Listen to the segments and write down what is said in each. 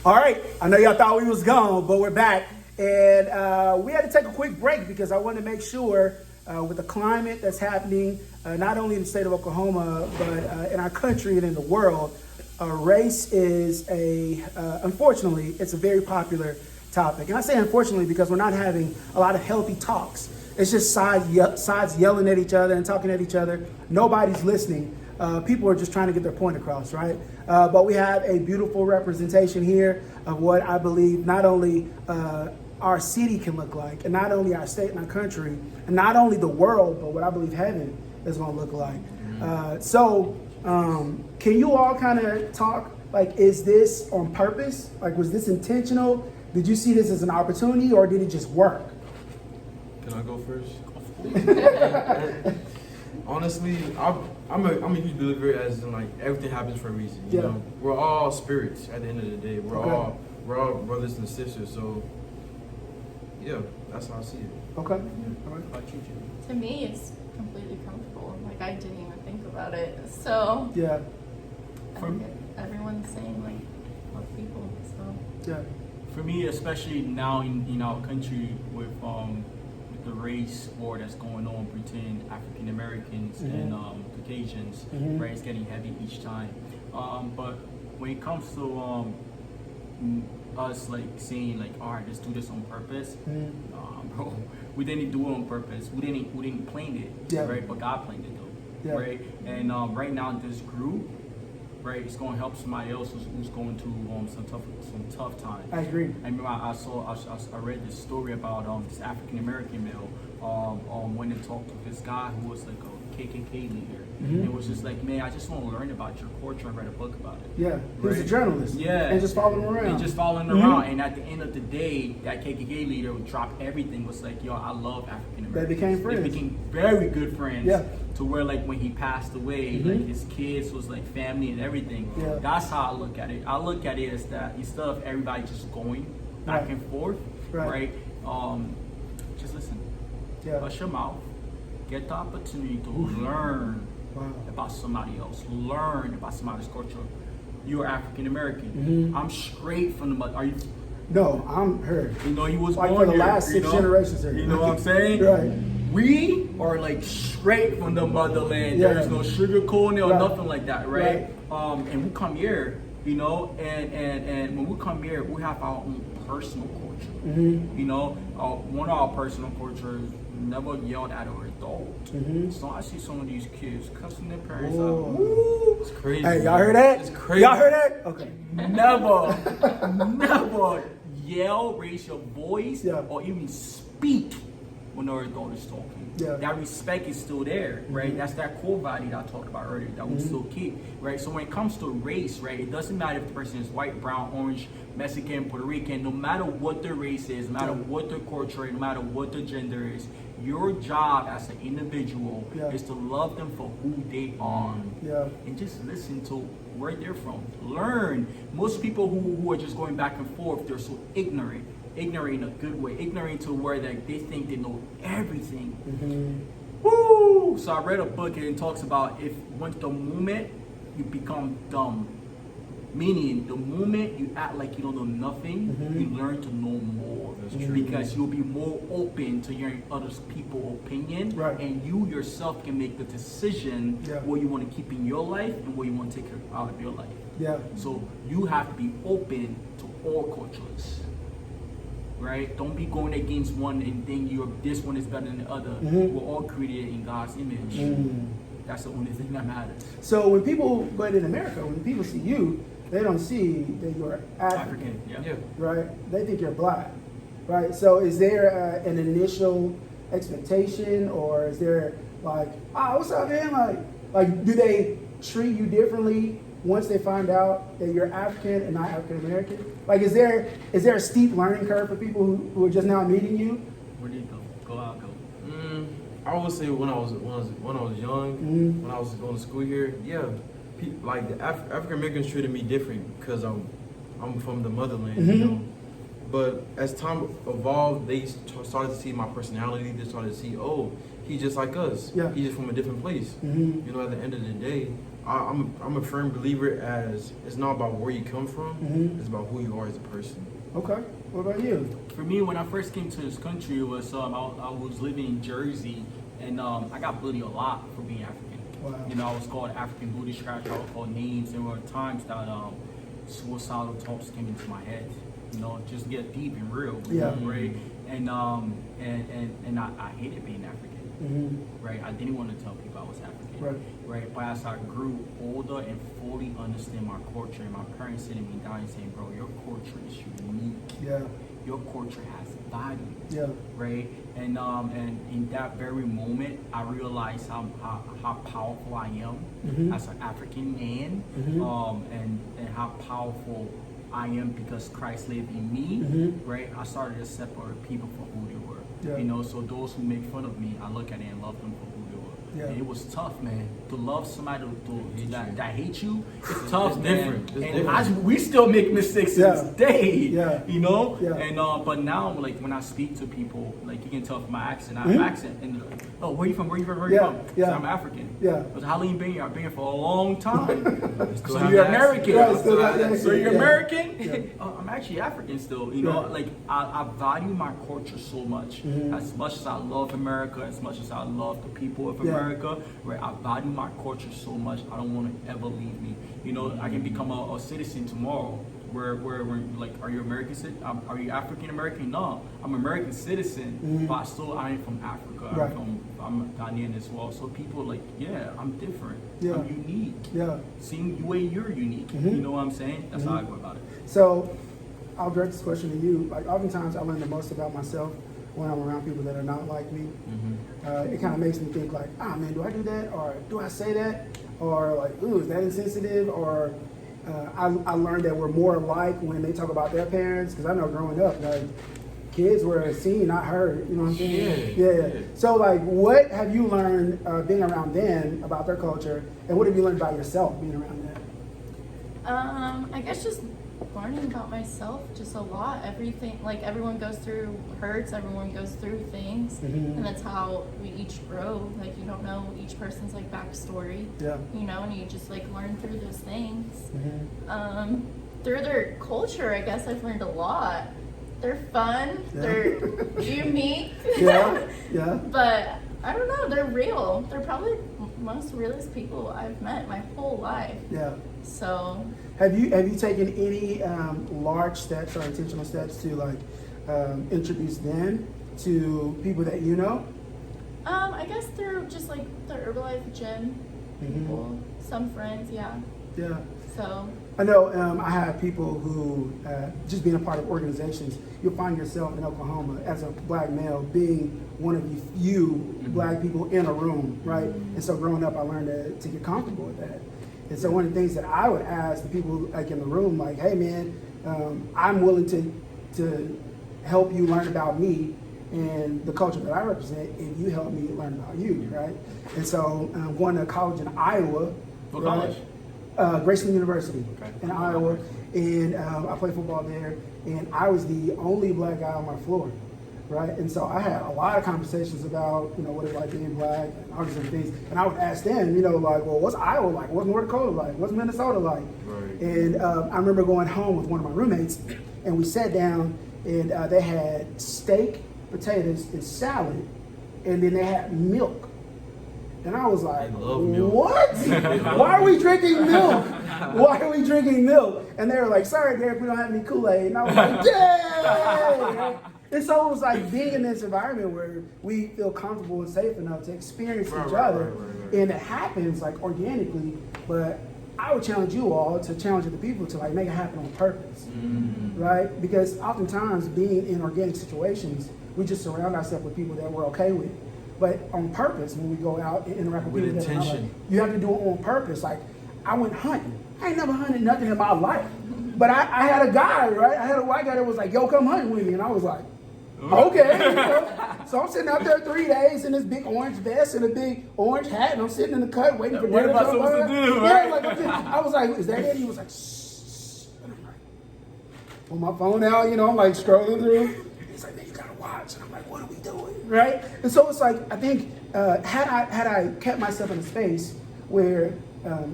All right, I know y'all thought we was gone, but we're back. And we had to take a quick break because I want to make sure with the climate that's happening, not only in the state of Oklahoma, but in our country and in the world, race is unfortunately, it's a very popular topic. And I say unfortunately because we're not having a lot of healthy talks. It's just sides yelling at each other and talking at each other. Nobody's listening. People are just trying to get their point across, right? But we have a beautiful representation here of what I believe not only our city can look like, and not only our state and our country, and not only the world, but what I believe heaven is going to look like. So can you all kind of talk, like, is this on purpose? Like, was this intentional? Did you see this as an opportunity, or did it just work? Can I go first? Of course. Honestly, I'm a huge believer as in, like, everything happens for a reason. You know, we're all spirits at the end of the day. We're all brothers and sisters. So yeah, that's how I see it. Okay. Yeah. All right. How about you, Jimmy? To me, it's completely comfortable. Like, I didn't even think about it. So Yeah. I think everyone's saying, like, love people. So Yeah. For me, especially now in our country with the race war that's going on between African Americans and Caucasians, right? It's getting heavy each time. But when it comes to us like saying like, all right, let's do this on purpose, bro, we didn't do it on purpose. We didn't plan it, right? But God planned it though, right? And right now this group, right, it's going to help somebody else who's going through some tough times. I agree. I remember I read this story about this African American male went and talked to this guy who was like a KKK leader. And it was just like, man, I just want to learn about your culture and write a book about it. Yeah, he was a journalist. Yeah. And just following him around. And just following him around. And at the end of the day, that KKK leader would drop everything, was like, yo, I love African Americans. They became friends. They became very good friends. Yeah. To where, like, when he passed away, like, his kids was like family and everything. Yeah. That's how I look at it. I look at it as that instead of everybody just going back and forth, right? Just listen. Hush your mouth. Get the opportunity to learn about somebody else. Learn about somebody's culture. You're African American. I'm straight from the mother. Are you? No, I'm her. You know, he was like born for the here, last 6 generations here. You know what I'm saying? Right. We are like straight from the motherland. There's no sugar coating or nothing like that, right? And we come here, you know, and when we come here, we have our own personal culture. You know, one of our personal cultures never yelled at an adult. So I see some of these kids cussing their parents out. Woo, It's crazy. Hey, y'all heard that? It's crazy. Y'all heard that? Okay. Never yell, raise your voice, or even speak when the adult is talking. That respect is still there, right? That's that core value that I talked about earlier that we still keep, right? So when it comes to race, right, it doesn't matter if the person is white, brown, orange, Mexican, Puerto Rican, no matter what their race is, no matter what their culture is, no matter what their gender is, your job as an individual is to love them for who they are. And just listen to where they're from. Learn. Most people who are just going back and forth, they're so ignorant in a good way, ignorant to where they think they know everything. Woo! So I read a book and it talks about once the moment you become dumb, meaning the moment you act like you don't know nothing, you learn to know more. Because you'll be more open to hearing other people's opinion, and you yourself can make the decision what you want to keep in your life and what you want to take out of your life. So you have to be open to all cultures. Right? Don't be going against one and think this one is better than the other. We're all created in God's image. That's the only thing that matters. So but in America, when people see you, they don't see that you're African. Right? They think you're black. Right? So is there an initial expectation, or is there like, what's up, man? Like, do they treat you differently once they find out that you're African and not African American? Like, is there a steep learning curve for people who are just now meeting you? Where do you go? Go out, go. I would say when I was young, when I was going to school here, like the African Americans treated me different because I'm from the motherland, you know. But as time evolved, they started to see my personality. They started to see, oh, he's just like us. He's just from a different place. You know, at the end of the day, I'm a firm believer as it's not about where you come from, it's about who you are as a person. Okay. What about you? For me, when I first came to this country, it was I was living in Jersey, and I got bullied a lot for being African. Wow. You know, I was called African booty scratch. I was called names. There were times that suicidal thoughts came into my head. You know, just get deep and real. Yeah. Right. And I hated being African. Right. I didn't want to tell people I was African. Right. Right. But as I grew older and fully understand my culture, and my parents sitting me down and saying, "Bro, your culture is unique. Yeah. Your culture has value." Yeah. Right. And in that very moment, I realized how powerful I am as an African man, and how powerful I am because Christ lived in me. Right. I started to separate people for who they were. Yeah. You know, so those who make fun of me, I look at it and love them for who they were. Yeah. And it was tough, man. To love somebody that hate you, it's tough, It's man. different. It's And different. we still make mistakes to this day. Yeah. You know? Yeah. And but now, like when I speak to people, like you can tell from my accent, I have an accent. And oh, where you from? Where you from? Where you Yeah. from? Yeah. So I'm African. Yeah. But how long you been here? I've been here for a long time. Still So have you're that American. Yeah, still got that So you're accent, yeah. American? Yeah. I'm actually African still. You know, Yeah. like I value my culture so much. As much as I love America, as much as I love the people of Yeah. America, right? I value my culture so much. I don't want to ever leave me. You know, I can become a citizen tomorrow. Where like, are you American citizen? Are you African American? No, I'm American citizen, but I am from Africa. Right. I'm Ghanaian as well. So people are like, yeah, I'm different. Yeah. I'm unique. Yeah. Seeing the way you're unique. You know what I'm saying? That's how I go about it. So I'll direct this question to you. Like oftentimes I learn the most about myself when I'm around people that are not like me. It kind of makes me think like, man, do I do that? Or do I say that? Or like, ooh, is that insensitive? Or I learned that we're more alike when they talk about their parents. Because I know growing up, like, kids were seen, not heard. You know what I'm saying? Yeah. So like, what have you learned being around them about their culture? And what have you learned about yourself being around them? I guess just learning about myself just a lot. Everything, like everyone goes through hurts, everyone goes through things, and that's how we each grow. Like you don't know each person's like backstory, you know, and you just like learn through those things. Through their culture, I guess I've learned a lot. They're fun, they're unique, but I don't know, they're real. They're probably most realest people I've met my whole life. So have you taken any large steps or intentional steps to like introduce them to people that you know? I guess through just like the Herbalife gym people, some friends, yeah. So I know I have people who just being a part of organizations, you'll find yourself in Oklahoma as a black male being one of the few black people in a room, right? And so growing up, I learned to get comfortable with that. And so one of the things that I would ask the people like in the room, like, hey man, I'm willing to help you learn about me and the culture that I represent if you help me learn about you, right? And so going to college in Iowa. What college? Graceland University in Iowa, and I played football there, and I was the only black guy on my floor, right? And so I had a lot of conversations about, you know, what it's like being black and all these different things, and I would ask them, you know, like, well, what's Iowa like? What's North Dakota like? What's Minnesota like? Right. And I remember going home with one of my roommates, and we sat down, and they had steak, potatoes, and salad, and then they had milk. And I was like, what? Why are we drinking milk? Why are we drinking milk? And they were like, sorry, Derek, we don't have any Kool-Aid. And I was like, yay! And so it was like being in this environment where we feel comfortable and safe enough to experience each other. And it happens like organically, but I would challenge you all to challenge other people to like make it happen on purpose, right? Because oftentimes being in organic situations, we just surround ourselves with people that we're okay with. But on purpose, when we go out and interact with people, intention. You have to do it on purpose. Like, I went hunting. I ain't never hunted nothing in my life. But I had a guy, right? I had a white guy that was like, yo, come hunting with me. And I was like, okay. You know? So I'm sitting out there 3 days in this big orange vest and a big orange hat, and I'm sitting in the cut waiting for dinner to come by. Yeah, like, I was like, is that it? He was like, shh. And I'm like, pull my phone out, you know, I'm like scrolling through. He's like, man, you gotta watch. And I'm like, what are we doing? Right? And so it's like, I think, had I kept myself in a space where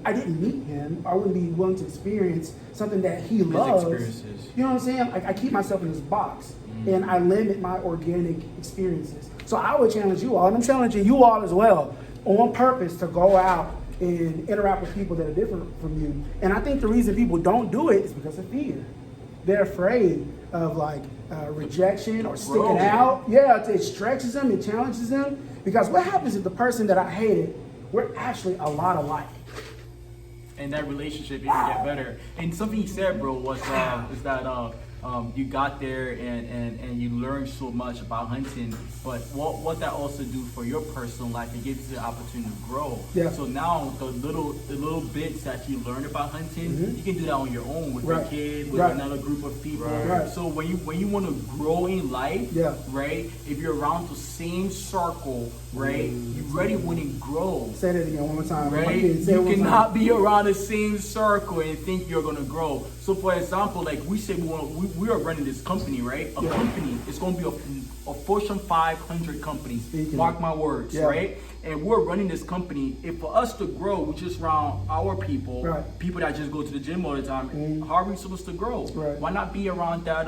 I didn't meet him, I wouldn't be willing to experience something that he His loves. experiences. You know what I'm saying? Like I keep myself in this box, and I limit my organic experiences. So I would challenge you all, and I'm challenging you all as well, on purpose to go out and interact with people that are different from you. And I think the reason people don't do it is because of fear. They're afraid of like rejection or sticking out. Yeah, it stretches them, it challenges them. Because what happens if the person that I hated, we're actually a lot alike. And that relationship even get better. And something you said, bro, was is that you got there and you learned so much about hunting, but what that also do for your personal life, it gives you the opportunity to grow. Yeah. So now the little bits that you learn about hunting, you can do that on your own with your kid, with another group of people. Right. So when you want to grow in life, right? If you're around the same circle, right, you really want to grow. Say that again one more time. Right? You cannot be around the same circle and think you're gonna grow. So for example, like we say we are running this company, right? A company, it's gonna be a Fortune 500 company. Mark my words, right? And we're running this company. If for us to grow, we just around our people, people that just go to the gym all the time, how are we supposed to grow? Why not be around that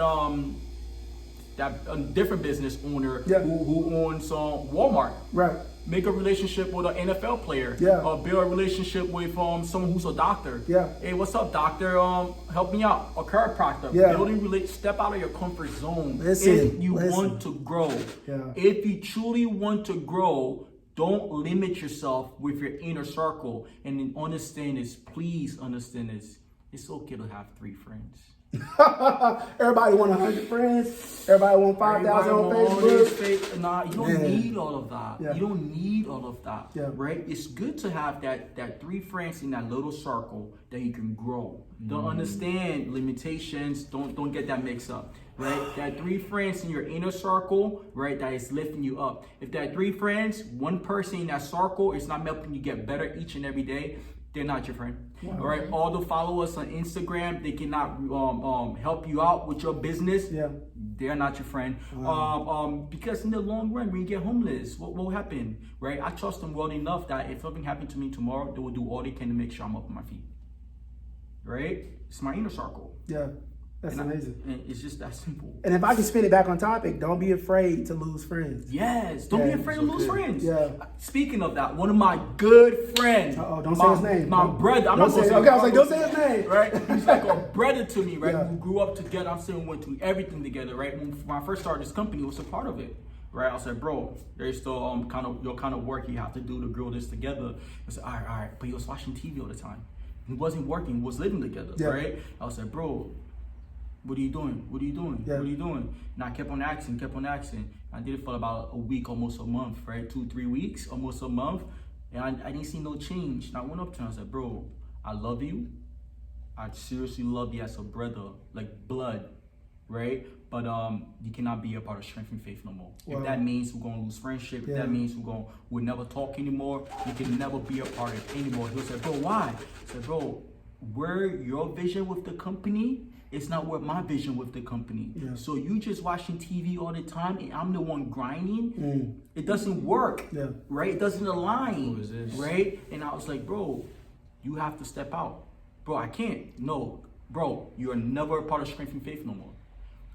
different business owner who owns Walmart? Right. Make a relationship with an NFL player. Build a relationship with someone who's a doctor. Hey, what's up, doctor? Help me out. A chiropractor. Building step out of your comfort zone. If you want to grow. If you truly want to grow, don't limit yourself with your inner circle. And then understand this. Please understand this. It's okay to have 3 friends. Everybody want 100 friends. Everybody want 5,000 on Facebook. Nah, you don't need all of that. You don't need all of that, right? It's good to have that 3 friends in that little circle that you can grow. Don't understand limitations. Don't get that mixed up, right? That 3 friends in your inner circle, right? That is lifting you up. If that 3 friends, one person in that circle is not helping you get better each and every day, they're not your friend. All right. All the followers on Instagram, they cannot help you out with your business. They're not your friend. Because in the long run, when you get homeless, what will happen? Right? I trust them well enough that if something happened to me tomorrow, they will do all they can to make sure I'm up on my feet. Right? It's my inner circle. That's amazing. And it's just that simple. And if I can spin it back on topic, don't be afraid to lose friends. Yes, don't be afraid to lose friends. Speaking of that, one of my good friends. Don't say his name. My brother. I'm not not going to say. Okay, I was like, don't say his name. Right? He's like a brother to me, right? We grew up together. I'm saying we went through everything together, right? When I first started this company, I was a part of it. Right, I said, bro, there's still your kind of work you have to do to grow this together. I said, all right, but he was watching TV all the time. He wasn't working, he was living together, right? I was like, bro, what are you doing? What are you doing? What are you doing? And I kept on asking. I did it for about a week, almost a month, right? 2-3 weeks, almost a month. And I didn't see no change. And I went up to him, I said, bro, I love you. I seriously love you as a brother, like blood, right? But you cannot be a part of Strength and Faith no more. If that means we're gonna lose friendship, if that means we'll never talk anymore, you can never be a part of it anymore. He said, bro, why? I said, bro, where your vision with the company, it's not what my vision with the company. So you just watching TV all the time and I'm the one grinding. It doesn't work, right? It doesn't align, right? And I was like, bro, you have to step out. Bro, I can't. No, bro, you are never a part of Strength and Faith no more.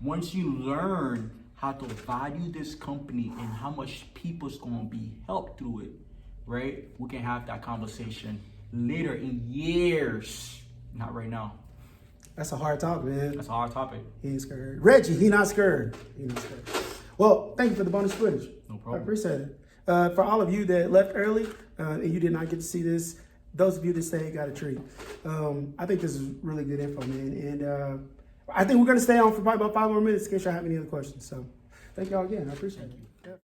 Once you learn how to value this company and how much people's gonna be helped through it, right? We can have that conversation later in years, not right now. That's a hard talk, man. That's a hard topic. He ain't scared. Reggie, he not scared. Well, thank you for the bonus footage. No problem. I appreciate it. For all of you that left early and you did not get to see this, those of you that stayed got a treat. I think this is really good info, man. And I think we're going to stay on for probably about 5 more minutes in case y'all have any other questions. So thank y'all again. I appreciate it.